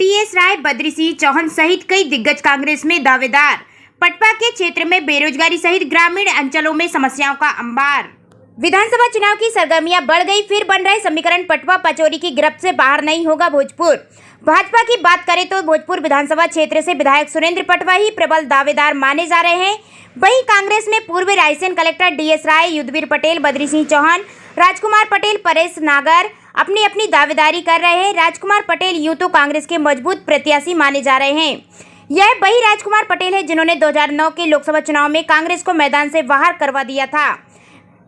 DS राय, बद्री सिंह चौहान सहित कई दिग्गज कांग्रेस में दावेदार। पटवा के क्षेत्र में बेरोजगारी सहित ग्रामीण अंचलों में समस्याओं का अंबार। विधानसभा चुनाव की सरगर्मियां बढ़ गई, फिर बन रहे समीकरण पटवा पचौरी की गिरफ्त से बाहर नहीं होगा भोजपुर। भाजपा की बात करें तो भोजपुर विधानसभा क्षेत्र से विधायक सुरेंद्र पटवा ही प्रबल दावेदार माने जा रहे हैं। वहीं कांग्रेस में पूर्व रायसेन कलेक्टर DS राय, युद्धवीर पटेल, बद्री सिंह चौहान, राजकुमार पटेल, परेश नागर अपनी अपनी दावेदारी कर रहे हैं। राजकुमार पटेल यूं तो कांग्रेस के मजबूत प्रत्याशी माने जा रहे हैं। यह वही राजकुमार पटेल है जिन्होंने 2009 के लोकसभा चुनाव में कांग्रेस को मैदान से बाहर करवा दिया था।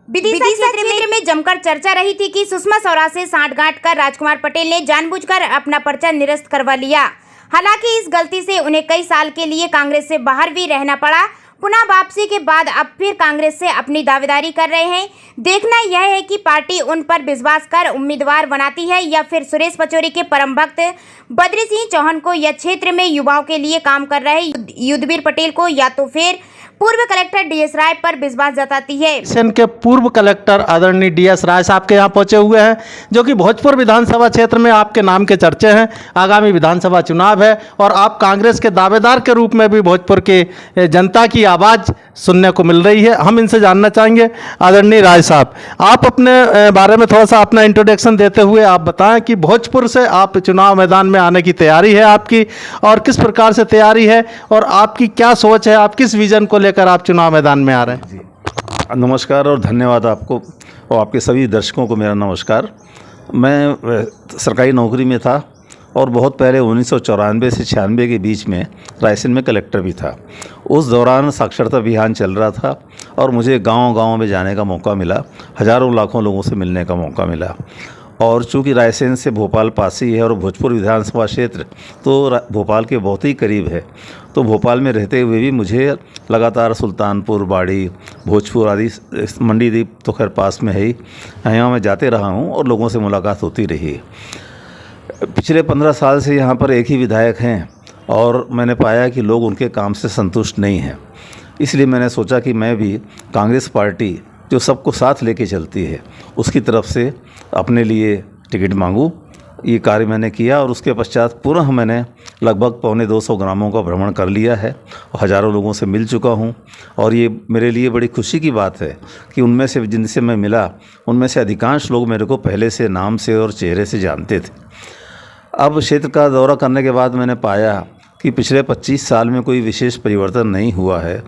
विदिशा क्षेत्र में जमकर चर्चा रही थी कि सुषमा स्वराज से सांठगांठ कर राजकुमार पटेल ने जानबूझकर अपना पर्चा निरस्त करवा लिया। हालांकि इस गलती से उन्हें कई साल के लिए कांग्रेस से बाहर भी रहना पड़ा। पुनः वापसी के बाद अब फिर कांग्रेस से अपनी दावेदारी कर रहे हैं। देखना यह है कि पार्टी उन पर विश्वास कर उम्मीदवार बनाती है या फिर सुरेश पचौरी के परम भक्त बद्री सिंह चौहान को या क्षेत्र में युवाओं के लिए काम कर रहे युद्धवीर पटेल को या तो फिर पूर्व कलेक्टर DS राय पर विश्वास जताती है। रायसेन के पूर्व कलेक्टर आदरणीय DS राय साहब के यहाँ पहुँचे हुए हैं, जो कि भोजपुर विधानसभा क्षेत्र में आपके नाम के चर्चे हैं। आगामी विधानसभा चुनाव है और आप कांग्रेस के दावेदार के रूप में भी भोजपुर के जनता की आवाज़ सुनने को मिल रही है। हम इनसे जानना चाहेंगे, आदरणीय राय साहब, आप अपने बारे में थोड़ा सा अपना इंट्रोडक्शन देते हुए आप बताएं कि भोजपुर से आप चुनाव मैदान में आने की तैयारी है आपकी, और किस प्रकार से तैयारी है और आपकी क्या सोच है, आप किस विजन को लेकर आप चुनाव मैदान में आ रहे हैं। जी नमस्कार और धन्यवाद आपको और आपके सभी दर्शकों को मेरा नमस्कार। मैं सरकारी नौकरी में था और बहुत पहले 1994 से 96 के बीच में रायसेन में कलेक्टर भी था। उस दौरान साक्षरता अभियान चल रहा था और मुझे गांव-गांव में जाने का मौका मिला, हज़ारों लाखों लोगों से मिलने का मौका मिला। और चूँकि रायसेन से भोपाल पास ही है और भोजपुर विधानसभा क्षेत्र तो भोपाल के बहुत ही करीब है, तो भोपाल में रहते हुए भी मुझे लगातार सुल्तानपुर, बाड़ी, भोजपुर आदि, मंडीदीप तो खैर पास में है ही, यहाँ मैं जाते रहा हूँ और लोगों से मुलाकात होती रही। पिछले 15 साल से यहाँ पर एक ही विधायक हैं और मैंने पाया कि लोग उनके काम से संतुष्ट नहीं हैं। इसलिए मैंने सोचा कि मैं भी कांग्रेस पार्टी जो सबको साथ लेके चलती है उसकी तरफ से अपने लिए टिकट मांगूं। ये कार्य मैंने किया और उसके पश्चात पुनः मैंने लगभग 250 ग्रामों का भ्रमण कर लिया है और हज़ारों लोगों से मिल चुका हूं। और ये मेरे लिए बड़ी खुशी की बात है कि उनमें से जिनसे मैं मिला उनमें से अधिकांश लोग मेरे को पहले से नाम से और चेहरे से जानते थे। अब क्षेत्र का दौरा करने के बाद मैंने पाया कि पिछले 25 साल में कोई विशेष परिवर्तन नहीं हुआ है।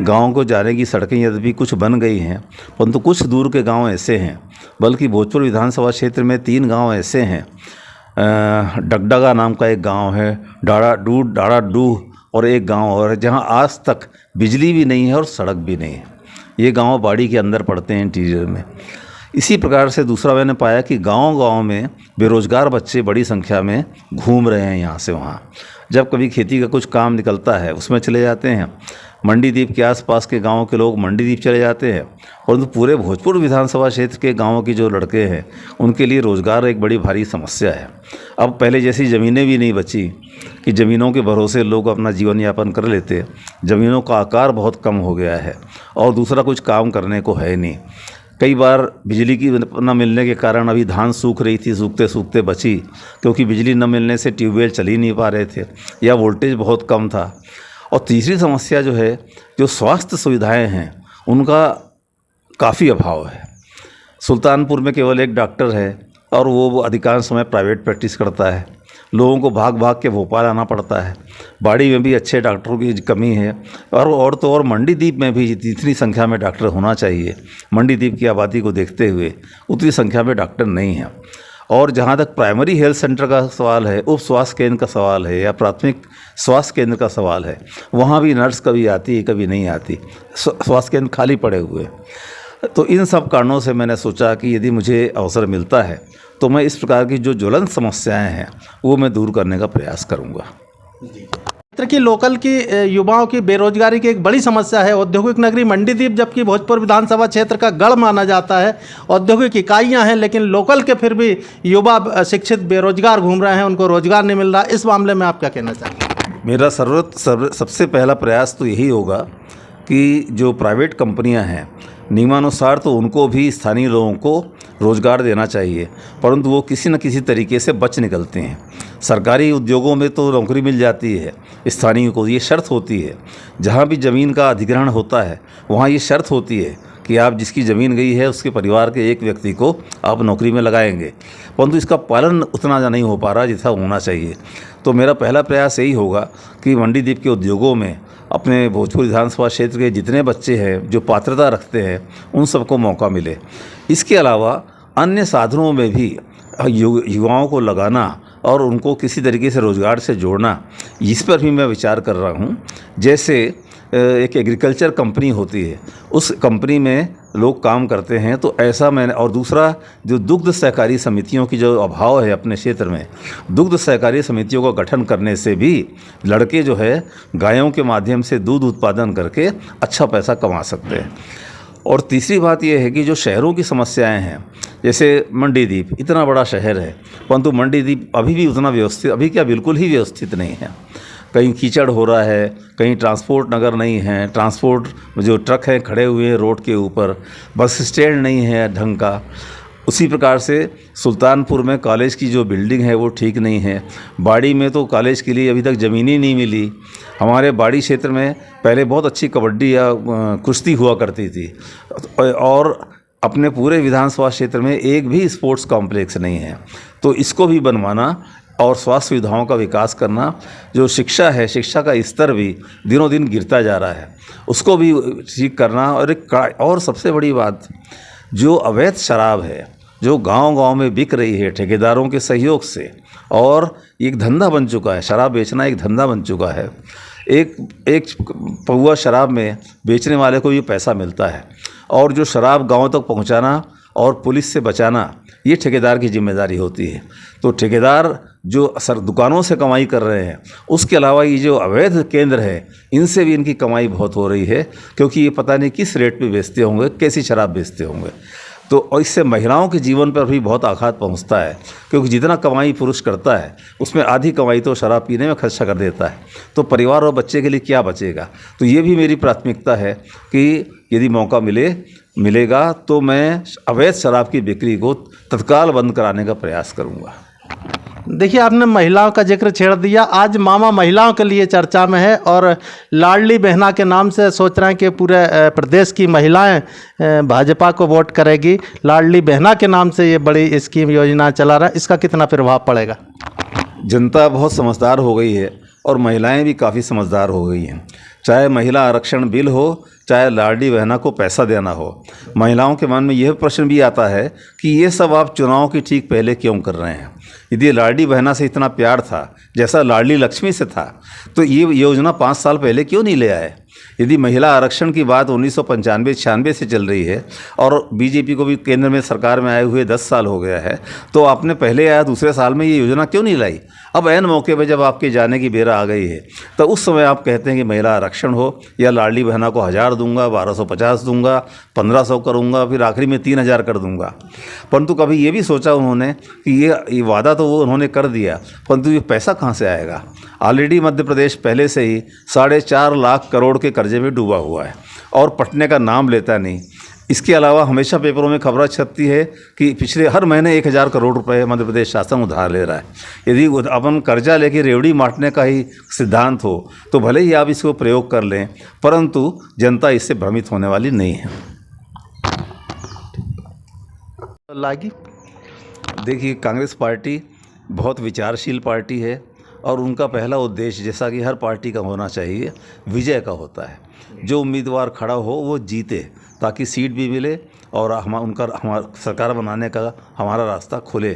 गाँव को जाने की सड़कें यद्यपि कुछ बन गई हैं, परंतु कुछ दूर के गांव ऐसे हैं, बल्कि भोजपुर विधानसभा क्षेत्र में 3 गांव ऐसे हैं। डगडगा नाम का एक गांव है, डाड़ा-डूह और एक गांव और है जहां आज तक बिजली भी नहीं है और सड़क भी नहीं है। ये गांव बाड़ी के अंदर पड़ते हैं, इंटीरियर में। इसी प्रकार से दूसरा मैंने पाया कि गांव-गांव में बेरोज़गार बच्चे बड़ी संख्या में घूम रहे हैं यहाँ से वहाँ। जब कभी खेती का कुछ काम निकलता है उसमें चले जाते हैं। मंडीदीप के आसपास के गांवों के लोग मंडीदीप चले जाते हैं, परंतु पूरे भोजपुर विधानसभा क्षेत्र के गांवों की जो लड़के हैं उनके लिए रोज़गार एक बड़ी भारी समस्या है। अब पहले जैसी ज़मीनें भी नहीं बची कि ज़मीनों के भरोसे लोग अपना जीवन यापन कर लेते। ज़मीनों का आकार बहुत कम हो गया है और दूसरा कुछ काम करने को है नहीं। कई बार बिजली की न मिलने के कारण अभी धान सूख रही थी, सूखते सूखते बची, क्योंकि बिजली न मिलने से ट्यूबवेल चल ही नहीं पा रहे थे या वोल्टेज बहुत कम था। और तीसरी समस्या जो है, जो स्वास्थ्य सुविधाएं हैं उनका काफ़ी अभाव है। सुल्तानपुर में केवल एक डॉक्टर है और वो अधिकांश समय प्राइवेट प्रैक्टिस करता है। लोगों को भाग भाग के भोपाल आना पड़ता है। बाड़ी में भी अच्छे डॉक्टरों की कमी है और तो और मंडीदीप में भी जितनी संख्या में डॉक्टर होना चाहिए, मंडीदीप की आबादी को देखते हुए उतनी संख्या में डॉक्टर नहीं है। और जहाँ तक प्राइमरी हेल्थ सेंटर का सवाल है, उप स्वास्थ्य केंद्र का सवाल है या प्राथमिक स्वास्थ्य केंद्र का सवाल है, वहाँ भी नर्स कभी आती है कभी नहीं आती, स्वास्थ्य केंद्र खाली पड़े हुए। तो इन सब कारणों से मैंने सोचा कि यदि मुझे अवसर मिलता है तो मैं इस प्रकार की जो ज्वलंत समस्याएं हैं वो मैं दूर करने का प्रयास करूँगा। क्षेत्र की लोकल की युवाओं की बेरोजगारी की एक बड़ी समस्या है। औद्योगिक नगरी मंडीदीप जबकि भोजपुर विधानसभा क्षेत्र का गढ़ माना जाता है, औद्योगिक इकाइयां हैं, लेकिन लोकल के फिर भी युवा शिक्षित बेरोजगार घूम रहे हैं, उनको रोजगार नहीं मिल रहा। इस मामले में आप क्या कहना चाहेंगे? मेरा सबसे पहला प्रयास तो यही होगा कि जो प्राइवेट कंपनियां हैं नियमानुसार तो उनको भी स्थानीय लोगों को रोज़गार देना चाहिए, परंतु वो किसी न किसी तरीके से बच निकलते हैं। सरकारी उद्योगों में तो नौकरी मिल जाती है स्थानीय को, ये शर्त होती है। जहाँ भी ज़मीन का अधिग्रहण होता है वहाँ ये शर्त होती है कि आप जिसकी ज़मीन गई है उसके परिवार के एक व्यक्ति को आप नौकरी में लगाएंगे, परंतु इसका पालन उतना नहीं हो पा रहा जितना होना चाहिए। तो मेरा पहला प्रयास यही होगा कि मंडीदीप के उद्योगों में अपने भोजपुर विधानसभा क्षेत्र के जितने बच्चे हैं जो पात्रता रखते हैं उन सबको मौका मिले। इसके अलावा अन्य साधनों में भी युवाओं को लगाना और उनको किसी तरीके से रोज़गार से जोड़ना, इस पर भी मैं विचार कर रहा हूँ। जैसे एक एग्रीकल्चर कंपनी होती है, उस कंपनी में लोग काम करते हैं, तो ऐसा मैंने, और दूसरा जो दुग्ध सहकारी समितियों की जो अभाव है अपने क्षेत्र में, दुग्ध सहकारी समितियों का गठन करने से भी लड़के जो है गायों के माध्यम से दूध उत्पादन करके अच्छा पैसा कमा सकते हैं। और तीसरी बात यह है कि जो शहरों की समस्याएं हैं, जैसे मंडीदीप इतना बड़ा शहर है, परंतु मंडीदीप अभी भी उतना व्यवस्थित, अभी क्या बिल्कुल ही व्यवस्थित नहीं है। कहीं कीचड़ हो रहा है, कहीं ट्रांसपोर्ट नगर नहीं है, ट्रांसपोर्ट जो ट्रक हैं खड़े हुए हैं रोड के ऊपर, बस स्टैंड नहीं है ढंग का। उसी प्रकार से सुल्तानपुर में कॉलेज की जो बिल्डिंग है वो ठीक नहीं है। बाड़ी में तो कॉलेज के लिए अभी तक ज़मीन ही नहीं मिली। हमारे बाड़ी क्षेत्र में पहले बहुत अच्छी कबड्डी या कुश्ती हुआ करती थी, और अपने पूरे विधानसभा क्षेत्र में एक भी स्पोर्ट्स कॉम्प्लेक्स नहीं है। तो इसको भी बनवाना और स्वास्थ्य सुविधाओं का विकास करना, जो शिक्षा है, शिक्षा का स्तर भी दिनों दिन गिरता जा रहा है, उसको भी ठीक करना। और सबसे बड़ी बात, जो अवैध शराब है जो गांव-गांव में बिक रही है ठेकेदारों के सहयोग से, और एक धंधा बन चुका है, शराब बेचना एक धंधा बन चुका है। एक पौवा शराब में बेचने वाले को ये पैसा मिलता है, और जो शराब गाँव तक पहुँचाना और पुलिस से बचाना ये ठेकेदार की जिम्मेदारी होती है। तो ठेकेदार जो दुकानों से कमाई कर रहे हैं, उसके अलावा ये जो अवैध केंद्र है, इनसे भी इनकी कमाई बहुत हो रही है, क्योंकि ये पता नहीं किस रेट पे बेचते होंगे, कैसी शराब बेचते होंगे। तो और इससे महिलाओं के जीवन पर भी बहुत आघात पहुंचता है, क्योंकि जितना कमाई पुरुष करता है उसमें आधी कमाई तो शराब पीने में खर्चा कर देता है। तो परिवार और बच्चे के लिए क्या बचेगा। तो ये भी मेरी प्राथमिकता है कि यदि मौका मिलेगा तो मैं अवैध शराब की बिक्री को तत्काल बंद कराने का प्रयास करूँगा। देखिए, आपने महिलाओं का जिक्र छेड़ दिया। आज मामा महिलाओं के लिए चर्चा में है, और लाडली बहना के नाम से सोच रहे हैं कि पूरे प्रदेश की महिलाएं भाजपा को वोट करेगी। लाडली बहना के नाम से ये बड़ी स्कीम योजना चला रहा है, इसका कितना प्रभाव पड़ेगा? जनता बहुत समझदार हो गई है और महिलाएं भी काफ़ी समझदार हो गई हैं। चाहे महिला आरक्षण बिल हो, चाहे लाडली बहना को पैसा देना हो, महिलाओं के मन में यह प्रश्न भी आता है कि ये सब आप चुनाव की ठीक पहले क्यों कर रहे हैं। यदि लाडली बहना से इतना प्यार था जैसा लाडली लक्ष्मी से था, तो ये योजना 5 साल पहले क्यों नहीं ले आए। यदि महिला आरक्षण की बात 1995-96 से चल रही है, और बीजेपी को भी केंद्र में सरकार में आए हुए 10 साल हो गया है, तो आपने पहले आया दूसरे साल में ये योजना क्यों नहीं लाई। अब ऐन मौके पर जब आपके जाने की बेरा आ गई है, तो उस समय आप कहते हैं कि महिला आरक्षण हो, या लाडली बहना को 1000 दूंगा, 1250 दूंगा, 1500 करूंगा, फिर आखिरी में 3000 कर दूंगा। परंतु कभी ये भी सोचा उन्होंने कि ये वादा तो वो उन्होंने कर दिया, परंतु ये पैसा कहाँ से आएगा। ऑलरेडी मध्य प्रदेश पहले से ही 4.5 लाख करोड़ के कर्जे में डूबा हुआ है, और पटने का नाम लेता नहीं। इसके अलावा हमेशा पेपरों में खबरें छपती है कि पिछले हर महीने 1000 करोड़ रुपए मध्य प्रदेश शासन उधार ले रहा है। यदि अपन कर्जा लेके रेवड़ी मारने का ही सिद्धांत हो, तो भले ही आप इसको प्रयोग कर लें, परंतु जनता इससे भ्रमित होने वाली नहीं है। लागी देखिए, कांग्रेस पार्टी बहुत विचारशील पार्टी है, और उनका पहला उद्देश्य, जैसा कि हर पार्टी का होना चाहिए, विजय का होता है। जो उम्मीदवार खड़ा हो वो जीते, ताकि सीट भी मिले और हमारा सरकार बनाने का हमारा रास्ता खुले।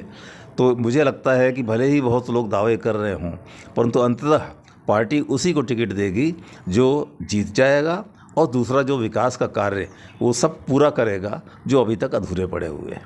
तो मुझे लगता है कि भले ही बहुत लोग दावे कर रहे हों, परंतु अंततः पार्टी उसी को टिकट देगी जो जीत जाएगा, और दूसरा जो विकास का कार्य वो सब पूरा करेगा जो अभी तक अधूरे पड़े हुए हैं।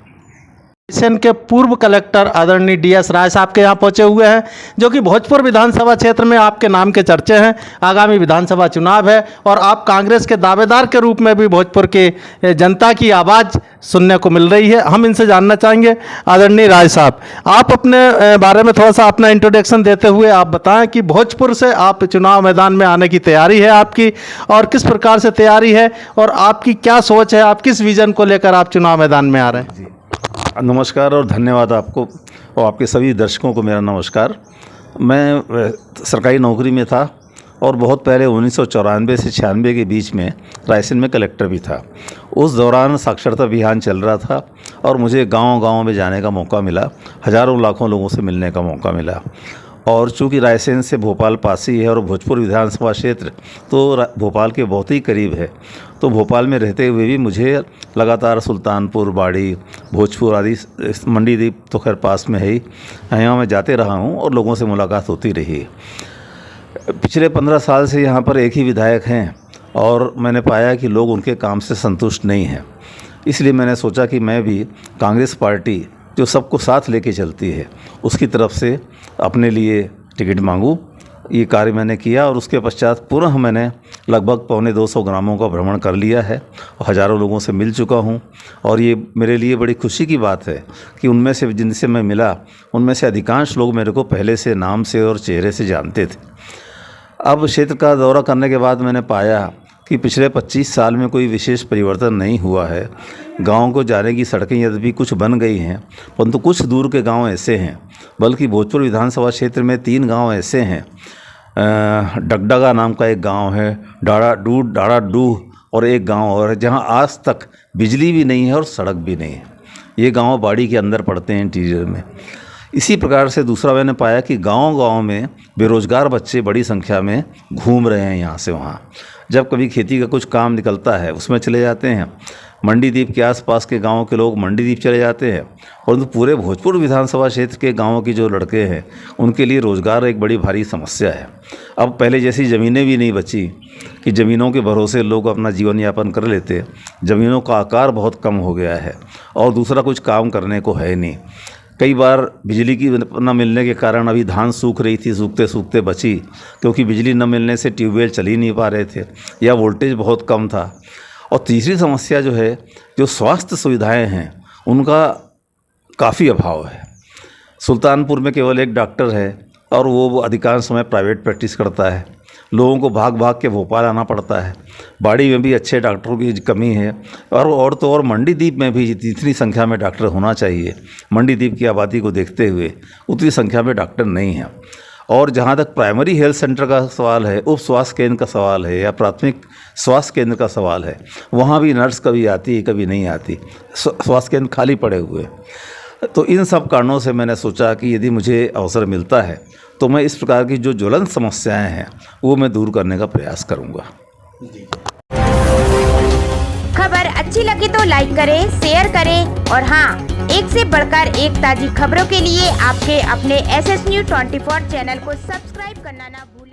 रायसेन के पूर्व कलेक्टर आदरणीय DS राय साहब के यहाँ पहुँचे हुए हैं, जो कि भोजपुर विधानसभा क्षेत्र में आपके नाम के चर्चे हैं। आगामी विधानसभा चुनाव है, और आप कांग्रेस के दावेदार के रूप में भी भोजपुर के जनता की आवाज़ सुनने को मिल रही है। हम इनसे जानना चाहेंगे, आदरणीय राय साहब, आप अपने बारे में थोड़ा सा अपना इंट्रोडक्शन देते हुए आप बताएं कि भोजपुर से आप चुनाव मैदान में आने की तैयारी है आपकी, और किस प्रकार से तैयारी है, और आपकी क्या सोच है, आप किस विज़न को लेकर आप चुनाव मैदान में आ रहे हैं। नमस्कार और धन्यवाद आपको और आपके सभी दर्शकों को मेरा नमस्कार। मैं सरकारी नौकरी में था और बहुत पहले 1994 से 96 के बीच में रायसेन में कलेक्टर भी था। उस दौरान साक्षरता अभियान चल रहा था और मुझे गांव-गांव में जाने का मौका मिला, हज़ारों लाखों लोगों से मिलने का मौका मिला। और चूँकि रायसेन से भोपाल पास ही है और भोजपुर विधानसभा क्षेत्र तो भोपाल के बहुत ही करीब है, तो भोपाल में रहते हुए भी मुझे लगातार सुल्तानपुर, बाड़ी, भोजपुर आदि, मंडीदीप तो खैर पास में है ही, यहाँ मैं जाते रहा हूँ और लोगों से मुलाकात होती रही। पिछले 15 साल से यहाँ पर एक ही विधायक हैं और मैंने पाया कि लोग उनके काम से संतुष्ट नहीं हैं। इसलिए मैंने सोचा कि मैं भी कांग्रेस पार्टी जो सबको साथ लेके चलती है उसकी तरफ से अपने लिए टिकट मांगूं। ये कार्य मैंने किया और उसके पश्चात पुनः मैंने लगभग 250 ग्रामों का भ्रमण कर लिया है और हज़ारों लोगों से मिल चुका हूं। और ये मेरे लिए बड़ी खुशी की बात है कि उनमें से जिनसे मैं मिला उनमें से अधिकांश लोग मेरे को पहले से नाम से और चेहरे से जानते थे। अब क्षेत्र का दौरा करने के बाद मैंने पाया कि पिछले 25 साल में कोई विशेष परिवर्तन नहीं हुआ है। गांव को जाने की सड़कें यद्यपि कुछ बन गई हैं, परंतु कुछ दूर के गांव ऐसे हैं, बल्कि भोजपुर विधानसभा क्षेत्र में 3 गांव ऐसे हैं। डगडगा नाम का एक गांव है, डाड़ा-डूह और एक गांव और है जहां आज तक बिजली भी नहीं है और सड़क भी नहीं है। ये गांव बाड़ी के अंदर पड़ते हैं, इंटीरियर में। इसी प्रकार से दूसरा मैंने पाया कि गांव-गांव में बेरोज़गार बच्चे बड़ी संख्या में घूम रहे हैं यहाँ से वहाँ। जब कभी खेती का कुछ काम निकलता है उसमें चले जाते हैं। मंडीदीप के आसपास के गांवों के लोग मंडीदीप चले जाते हैं, परंतु पूरे भोजपुर विधानसभा क्षेत्र के गांवों की जो लड़के हैं उनके लिए रोज़गार एक बड़ी भारी समस्या है। अब पहले जैसी ज़मीनें भी नहीं बची कि ज़मीनों के भरोसे लोग अपना जीवन यापन कर लेते। ज़मीनों का आकार बहुत कम हो गया है और दूसरा कुछ काम करने को है नहीं। कई बार बिजली की न मिलने के कारण अभी धान सूख रही थी, सूखते सूखते बची, क्योंकि बिजली न मिलने से ट्यूबवेल चल ही नहीं पा रहे थे या वोल्टेज बहुत कम था। और तीसरी समस्या जो है, जो स्वास्थ्य सुविधाएं हैं उनका काफ़ी अभाव है। सुल्तानपुर में केवल एक डॉक्टर है और वो अधिकांश समय प्राइवेट प्रैक्टिस करता है। लोगों को भाग भाग के भोपाल आना पड़ता है। बाड़ी में भी अच्छे डॉक्टरों की कमी है और तो और मंडीदीप में भी जितनी संख्या में डॉक्टर होना चाहिए, मंडीदीप की आबादी को देखते हुए उतनी संख्या में डॉक्टर नहीं हैं। और जहाँ तक प्राइमरी हेल्थ सेंटर का सवाल है, उप स्वास्थ्य केंद्र का सवाल है या प्राथमिक स्वास्थ्य केंद्र का सवाल है, वहाँ भी नर्स कभी आती है कभी नहीं आती, स्वास्थ्य केंद्र खाली पड़े हुए। तो इन सब कारणों से मैंने सोचा कि यदि मुझे अवसर मिलता है तो मैं इस प्रकार की जो ज्वलंत समस्याएं हैं वो मैं दूर करने का प्रयास करूंगा। खबर अच्छी लगी तो लाइक करें, शेयर करें और हाँ, एक से बढ़कर एक ताज़ी खबरों के लिए आपके अपने SS News 24 चैनल को सब्सक्राइब करना ना भूलें।